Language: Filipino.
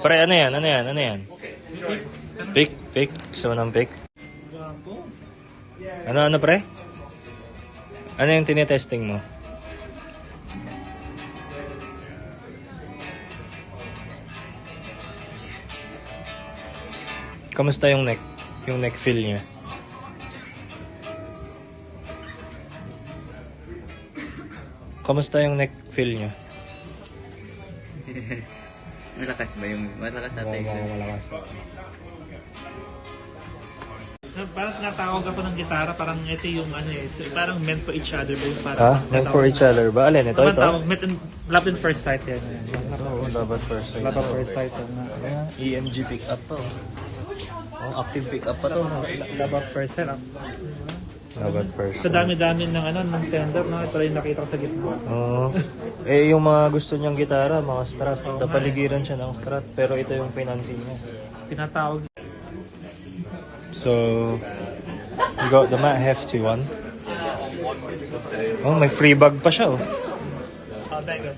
Pre, ano yan? Ano yan? Ano yan? Pick? Pick? Gusto mo ng pick? Ano pre? Ano yung tinetesting mo? Kamusta yung neck? Yung neck feel niya? Kamusta yung neck feel niya? Malakas ba yung... Malakas ata yung... Malakas. Parang natawag ako ng gitara, parang ito yung ano eh, parang meant for each other ba yung parang... Meant for each other ba? Alin? Ito? Ito? Love in first sight yan. Oo, love at first sight. Love at first sight. EMG pick up to. Oh, active pick up pa to. Love at first sight. Love at first Sa sight. dami-dami ng ano, ng tender, no? Ito rin nakita ko sa gitna. Oo. Yung mga gusto niyang gitara, mga Strat. Napaligiran siya ng Strat. Pero ito yung pinansin niya. Tinatawag. So, you got the Matt Hefty one. Oh, may free bag pa siya, oh. Oh, thank you.